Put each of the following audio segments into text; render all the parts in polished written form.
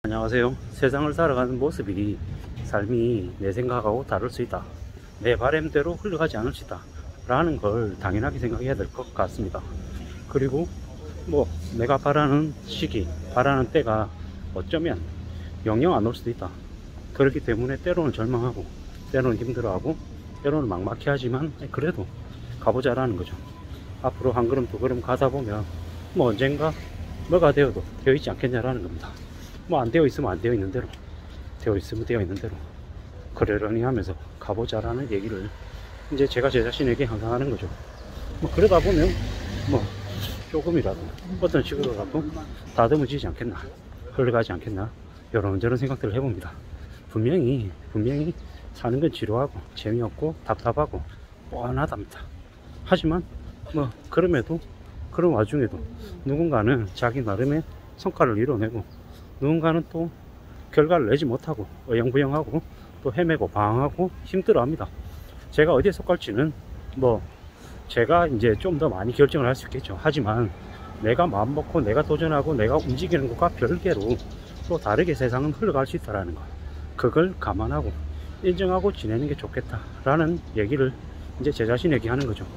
안녕하세요. 세상을 살아가는 모습이 삶이 내 생각하고 다를 수 있다. 내 바램대로 흘러가지 않을 수 있다. 라는 걸 당연하게 생각해야 될 것 같습니다. 그리고 내가 바라는 시기, 바라는 때가 어쩌면 영영 안 올 수도 있다. 그렇기 때문에 때로는 절망하고, 때로는 힘들어하고, 때로는 막막해 하지만 그래도 가보자라는 거죠. 앞으로 한 걸음 두 걸음 가다 보면 언젠가 뭐가 되어도 되어 있지 않겠냐라는 겁니다. 안 되어 있으면 안 되어 있는 대로, 되어 있으면 되어 있는 대로 그러려니 하면서 가보자라는 얘기를 이제 제가 제 자신에게 항상 하는 거죠. 그러다 보면 조금이라도 어떤 식으로라도 다듬어지지 않겠나, 흘러가지 않겠나, 이런저런 생각들을 해봅니다. 분명히 사는 건 지루하고 재미없고 답답하고 뻔하답니다. 하지만 그럼에도, 그런 와중에도 누군가는 자기 나름의 성과를 이뤄내고, 누군가는 또 결과를 내지 못하고 어영부영하고 또 헤매고 방황하고 힘들어합니다. 제가 어디에 속할지는 제가 이제 좀 더 많이 결정을 할 수 있겠죠. 하지만 내가 마음먹고 내가 도전하고 내가 움직이는 것과 별개로 또 다르게 세상은 흘러갈 수 있다는 거, 그걸 감안하고 인정하고 지내는 게 좋겠다라는 얘기를 이제 제 자신에게 하는 거죠.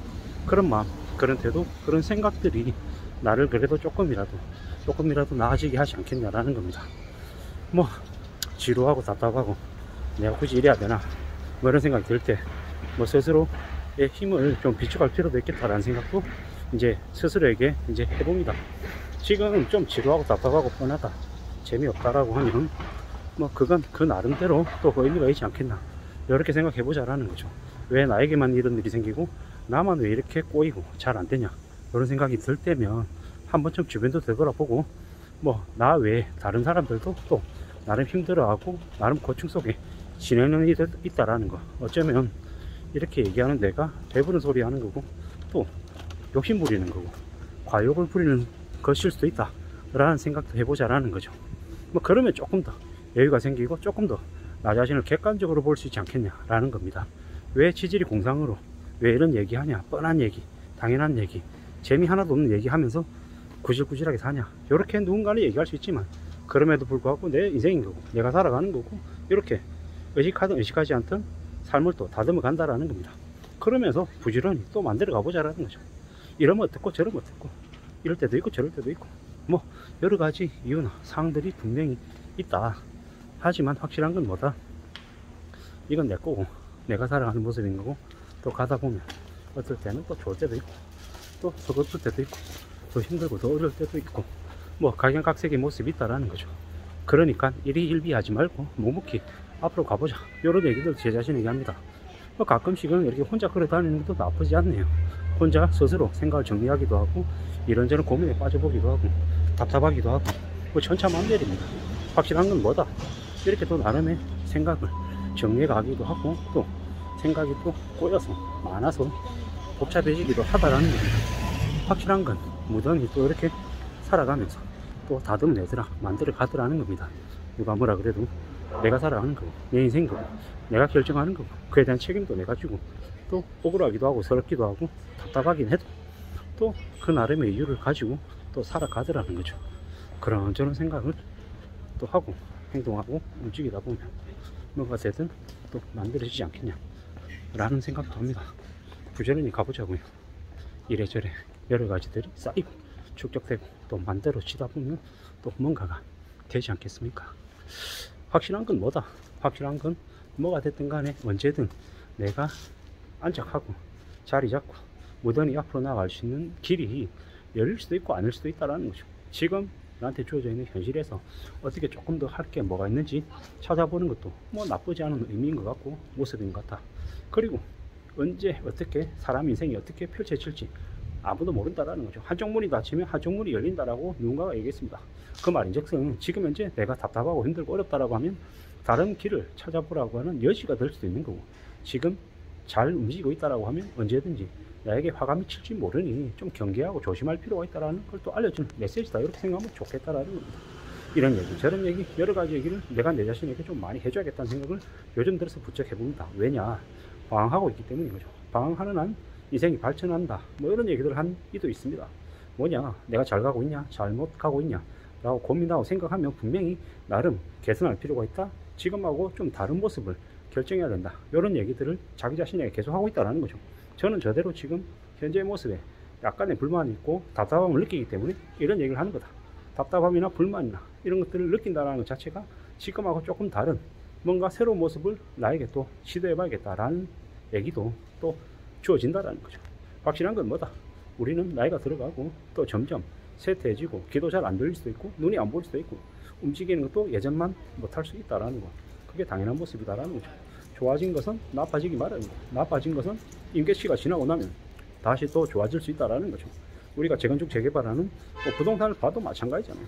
그런 마음, 그런 태도, 그런 생각들이 나를 그래도 조금이라도 나아지게 하지 않겠냐라는 겁니다. 지루하고 답답하고 내가 굳이 이래야 되나, 이런 생각이 들 때 스스로의 힘을 좀 비축할 필요도 있겠다라는 생각도 이제 스스로에게 이제 해봅니다. 지금 좀 지루하고 답답하고 뻔하다, 재미없다라고 하면 그건 그 나름대로 또 의미가 있지 않겠나, 이렇게 생각해보자라는 거죠. 왜 나에게만 이런 일이 생기고 나만 왜 이렇게 꼬이고 잘 안되냐, 이런 생각이 들 때면 한 번쯤 주변도 되돌아보고 나 외에 다른 사람들도 또 나름 힘들어하고 나름 고충 속에 지내는 일이 있다라는 거, 어쩌면 이렇게 얘기하는 내가 배부른 소리 하는 거고 또 욕심 부리는 거고 과욕을 부리는 것일 수도 있다 라는 생각도 해보자라는 거죠. 그러면 조금 더 여유가 생기고 조금 더 나 자신을 객관적으로 볼 수 있지 않겠냐 라는 겁니다. 왜 치질이 공상으로 왜 이런 얘기하냐, 뻔한 얘기, 당연한 얘기, 재미 하나도 없는 얘기 하면서 구질구질하게 사냐, 이렇게 누군가는 얘기할 수 있지만 그럼에도 불구하고 내 인생인 거고 내가 살아가는 거고, 이렇게 의식하든 의식하지 않든 삶을 또 다듬어 간다라는 겁니다. 그러면서 부지런히 또 만들어 가보자라는 거죠. 이러면 어떻고 저러면 어떻고, 이럴 때도 있고 저럴 때도 있고 여러 가지 이유나 사항들이 분명히 있다. 하지만 확실한 건 뭐다, 이건 내 거고 내가 살아가는 모습인 거고, 또 가다 보면 어떨 때는 또 좋을 때도 있고 또 서글플 때도 있고 더 힘들고 더 어려울 때도 있고 각양각색의 모습이 있다라는 거죠. 그러니까 일희일비하지 말고 묵묵히 앞으로 가보자, 이런 얘기들 제 자신에게 합니다. 가끔씩은 이렇게 혼자 걸어 다니는 것도 나쁘지 않네요. 혼자 스스로 생각을 정리하기도 하고 이런저런 고민에 빠져보기도 하고 답답하기도 하고 천차만별입니다. 확실한 건 뭐다, 이렇게 또 나름의 생각을 정리해 가기도 하고 또 생각이 또 꼬여서 많아서 복잡해지기도 하다라는 겁니다. 확실한 건 무던히 또 이렇게 살아가면서 또 다듬내더라, 만들어 가더라는 겁니다. 누가 뭐라 그래도 내가 살아가는 거고 내 인생인 거고 내가 결정하는 거고, 그에 대한 책임도 내가 지고 또 억울하기도 하고 서럽기도 하고 답답하긴 해도 또 그 나름의 이유를 가지고 또 살아가더라는 거죠. 그런 저런 생각을 또 하고 행동하고 움직이다 보면 뭐가 되든 또 만들어지지 않겠냐 라는 생각도 합니다. 부지런히 가보자고요. 이래저래 여러 가지들이 쌓이고 축적되고 또 만들어지다 보면 또 뭔가가 되지 않겠습니까? 확실한 건 뭐다, 확실한 건 뭐가 됐든 간에 언제든 내가 안착하고 자리 잡고 무던히 앞으로 나아갈 수 있는 길이 열릴 수도 있고 아닐 수도 있다는 거죠. 지금 나한테 주어져 있는 현실에서 어떻게 조금 더 할 게 뭐가 있는지 찾아보는 것도 나쁘지 않은 의미인 것 같고 모습인 것 같다. 그리고 언제 어떻게 사람 인생이 어떻게 펼쳐질지 아무도 모른다라는 거죠. 한쪽 문이 닫히면 한쪽 문이 열린다라고 누군가가 얘기했습니다. 그 말인즉슨 지금 현재 내가 답답하고 힘들고 어렵다라고 하면 다른 길을 찾아보라고 하는 여지가 될 수도 있는 거고, 지금 잘 움직이고 있다라고 하면 언제든지 나에게 화가 미칠지 모르니 좀 경계하고 조심할 필요가 있다라는 걸 또 알려주는 메시지다, 이렇게 생각하면 좋겠다라는 겁니다. 이런 얘기 저런 얘기 여러 가지 얘기를 내가 내 자신에게 좀 많이 해줘야겠다는 생각을 요즘 들어서 부쩍 해봅니다. 왜냐, 방황하고 있기 때문인 거죠. 방황하는 한 인생이 발전한다, 이런 얘기들 한 이도 있습니다. 뭐냐, 내가 잘 가고 있냐, 잘못 가고 있냐, 라고 고민하고 생각하면 분명히 나름 개선할 필요가 있다. 지금하고 좀 다른 모습을 결정해야 된다. 이런 얘기들을 자기 자신에게 계속 하고 있다는 거죠. 저는 저대로 지금 현재의 모습에 약간의 불만이 있고 답답함을 느끼기 때문에 이런 얘기를 하는 거다. 답답함이나 불만이나 이런 것들을 느낀다는 것 자체가 지금하고 조금 다른 뭔가 새로운 모습을 나에게 또 시도해 봐야겠다라는 얘기도 또 주어진다라는 거죠. 확실한 건 뭐다? 우리는 나이가 들어가고 또 점점 쇠퇴해지고 귀도 잘 안 들릴 수도 있고 눈이 안 보일 수도 있고 움직이는 것도 예전만 못할 수 있다라는 거. 그게 당연한 모습이다라는 거죠. 좋아진 것은 나빠지기 마련이고 나빠진 것은 임계치가 지나고 나면 다시 또 좋아질 수 있다라는 거죠. 우리가 재건축 재개발하는 뭐 부동산을 봐도 마찬가지잖아요.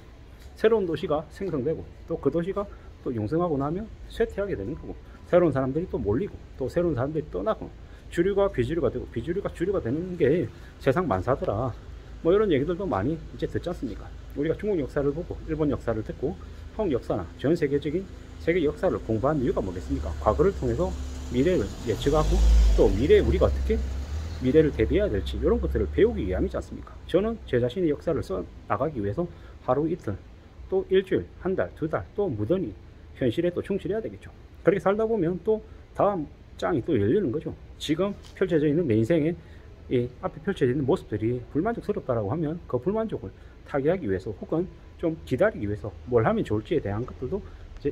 새로운 도시가 생성되고 또 그 도시가 또 융성하고 나면 쇠퇴하게 되는 거고 새로운 사람들이 또 몰리고 또 새로운 사람들이 떠나고 주류가 비주류가 되고 비주류가 주류가 되는 게 세상 만사더라. 뭐 이런 얘기들도 많이 이제 듣지 않습니까? 우리가 중국 역사를 보고 일본 역사를 듣고 한국 역사나 전 세계적인 세계 역사를 공부한 이유가 뭐겠습니까? 과거를 통해서 미래를 예측하고 또 미래에 우리가 어떻게 미래를 대비해야 될지 이런 것들을 배우기 위함이지 않습니까? 저는 제 자신의 역사를 써 나가기 위해서 하루 이틀 또 일주일 한 달 두 달 또 무던히 현실에 또 충실해야 되겠죠. 그렇게 살다 보면 또 다음 장이 또 열리는 거죠. 지금 펼쳐져 있는 내 인생에 이 앞에 펼쳐져 있는 모습들이 불만족스럽다라고 하면 그 불만족을 타개하기 위해서 혹은 좀 기다리기 위해서 뭘 하면 좋을지에 대한 것들도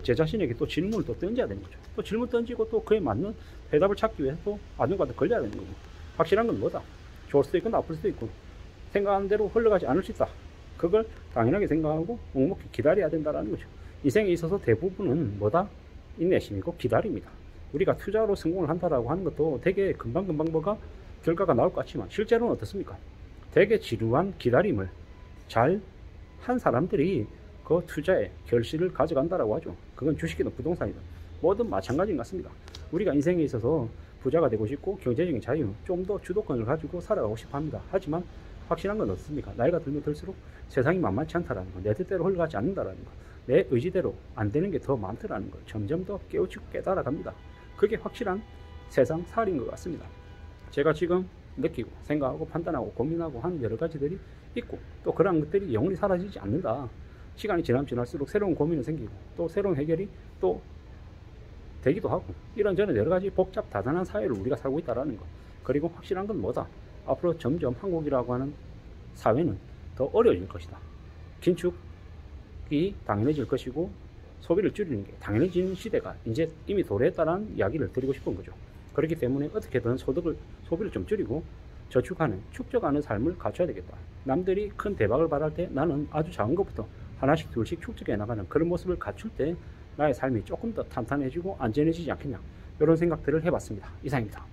제 자신에게 또 질문을 또 던져야 되는 거죠. 또 질문 던지고 또 그에 맞는 대답을 찾기 위해서 또 아누바한테 걸려야 되는 거고. 확실한 건 뭐다? 좋을 수도 있고 나쁠 수도 있고 생각하는 대로 흘러가지 않을 수 있다. 그걸 당연하게 생각하고 묵묵히 기다려야 된다는 거죠. 인생에 있어서 대부분은 뭐다? 인내심이고 기다림이다. 우리가 투자로 성공을 한다라고 하는 것도 되게 금방금방 뭐가 결과가 나올 것 같지만 실제로는 어떻습니까? 되게 지루한 기다림을 잘 한 사람들이 그 투자의 결실을 가져간다라고 하죠. 그건 주식이든 부동산이든 뭐든 마찬가지인 것 같습니다. 우리가 인생에 있어서 부자가 되고 싶고 경제적인 자유, 좀 더 주도권을 가지고 살아가고 싶어 합니다. 하지만 확실한 건 어떻습니까? 나이가 들면 들수록 세상이 만만치 않다라는 거, 내 뜻대로 흘러가지 않는다라는 거, 내 의지대로 안 되는 게 더 많더라는 걸 점점 더 깨우치고 깨달아갑니다. 그게 확실한 세상 살인 것 같습니다. 제가 지금 느끼고 생각하고 판단하고 고민하고 하는 여러 가지들이 있고 또 그런 것들이 영원히 사라지지 않는다. 시간이 지나면 지날수록 새로운 고민이 생기고 또 새로운 해결이 또 되기도 하고 이런저런 여러 가지 복잡 다단한 사회를 우리가 살고 있다는 것. 그리고 확실한 건 뭐다? 앞으로 점점 한국이라고 하는 사회는 더 어려워질 것이다. 긴축이 당연해질 것이고 소비를 줄이는 게 당연해지는 시대가 이제 이미 도래했다는 이야기를 드리고 싶은 거죠. 그렇기 때문에 어떻게든 소비를 좀 줄이고 저축하는, 축적하는 삶을 갖춰야 되겠다. 남들이 큰 대박을 바랄 때 나는 아주 작은 것부터 하나씩 둘씩 축적해 나가는 그런 모습을 갖출 때 나의 삶이 조금 더 탄탄해지고 안전해지지 않겠냐, 이런 생각들을 해봤습니다. 이상입니다.